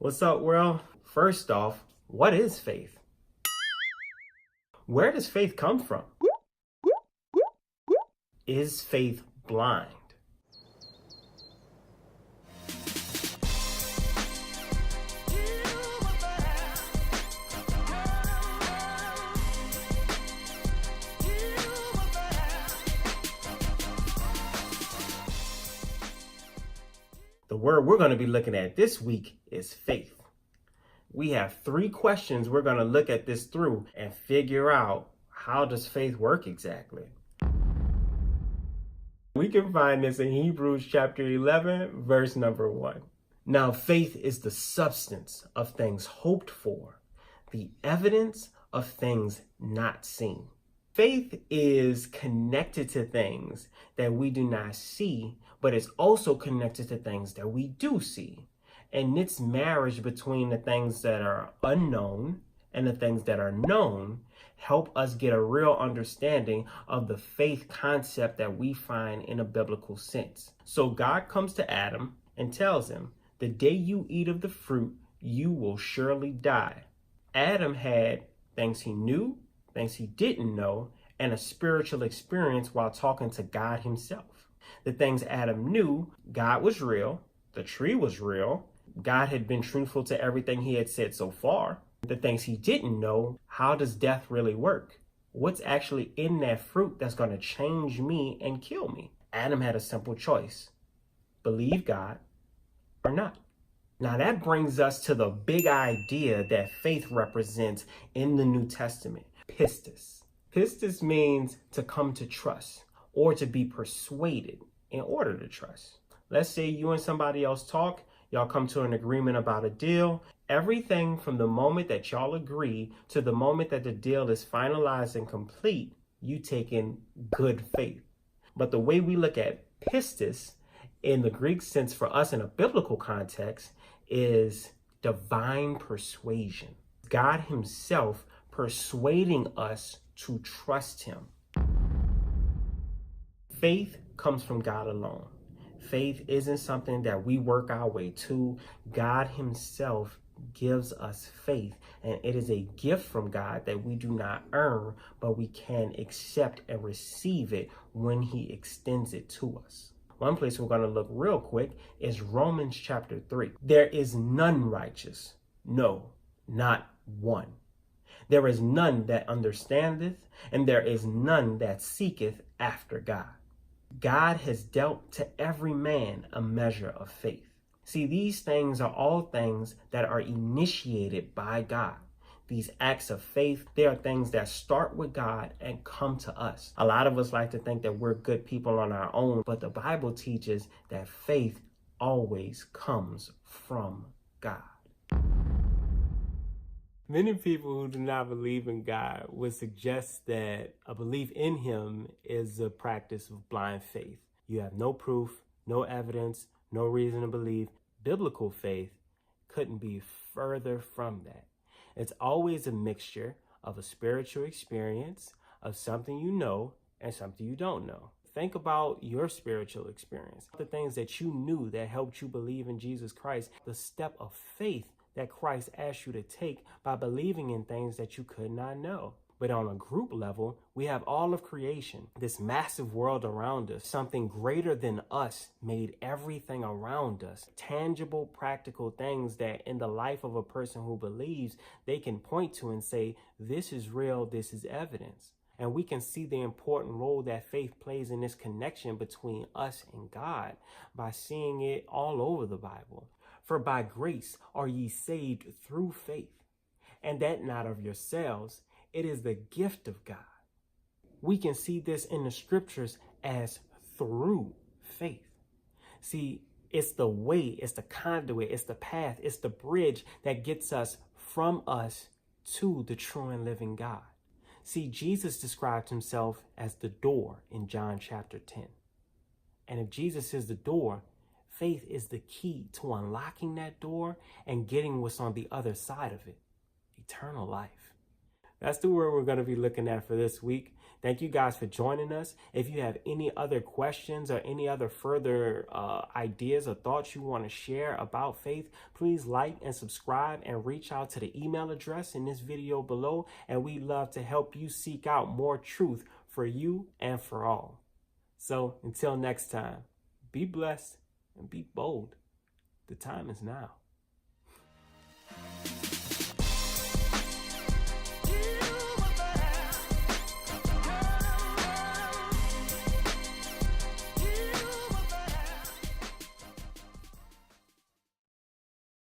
What's up, world? First off, what is faith? Where does faith come from? Is faith blind? The word we're going to be looking at this week is faith. We have 3 questions we're going to look at this through and figure out, how does faith work exactly? We can find this in Hebrews chapter 11, verse number 1. Now, faith is the substance of things hoped for, the evidence of things not seen. Faith is connected to things that we do not see, but it's also connected to things that we do see. And it's marriage between the things that are unknown and the things that are known help us get a real understanding of the faith concept that we find in a biblical sense. So God comes to Adam and tells him, the day you eat of the fruit, you will surely die. Adam had things he knew, things he didn't know, and a spiritual experience while talking to God himself. The things Adam knew, God was real, the tree was real, God had been truthful to everything he had said so far. The things he didn't know, how does death really work? What's actually in that fruit that's going to change me and kill me? Adam had a simple choice: believe God or not. Now that brings us to the big idea that faith represents in the New Testament: pistis. Pistis means to come to trust or to be persuaded in order to trust. Let's say you and somebody else talk, y'all come to an agreement about a deal. Everything from the moment that y'all agree to the moment that the deal is finalized and complete, you take in good faith. But the way we look at pistis in the Greek sense for us in a biblical context is divine persuasion. God himself persuading us to trust him. Faith comes from God alone. Faith isn't something that we work our way to. God himself gives us faith, and it is a gift from God that we do not earn, but we can accept and receive it when he extends it to us. One place we're going to look real quick is Romans chapter 3. There is none righteous, no, not one. There is none that understandeth, and there is none that seeketh after God. God has dealt to every man a measure of faith. See, these things are all things that are initiated by God. These acts of faith, they are things that start with God and come to us. A lot of us like to think that we're good people on our own, but the Bible teaches that faith always comes from God. Many people who do not believe in God would suggest that a belief in him is a practice of blind faith. You have no proof, no evidence, no reason to believe. Biblical faith couldn't be further from that. It's always a mixture of a spiritual experience, of something you know and something you don't know. Think about your spiritual experience, the things that you knew that helped you believe in Jesus Christ, the step of faith that Christ asked you to take by believing in things that you could not know. But on a group level, we have all of creation, this massive world around us. Something greater than us made everything around us. Tangible, practical things that in the life of a person who believes, they can point to and say, this is real, this is evidence. And we can see the important role that faith plays in this connection between us and God by seeing it all over the Bible. For by grace are ye saved through faith, and that not of yourselves, it is the gift of God. We can see this in the scriptures as through faith. See, it's the way, it's the conduit, it's the path, it's the bridge that gets us from us to the true and living God. See, Jesus described himself as the door in John chapter 10. And if Jesus is the door, faith is the key to unlocking that door and getting what's on the other side of it: eternal life. That's the word we're going to be looking at for this week. Thank you guys for joining us. If you have any other questions or any other further ideas or thoughts you want to share about faith, please like and subscribe and reach out to the email address in this video below. And we'd love to help you seek out more truth for you and for all. So until next time, be blessed and be bold. The time is now.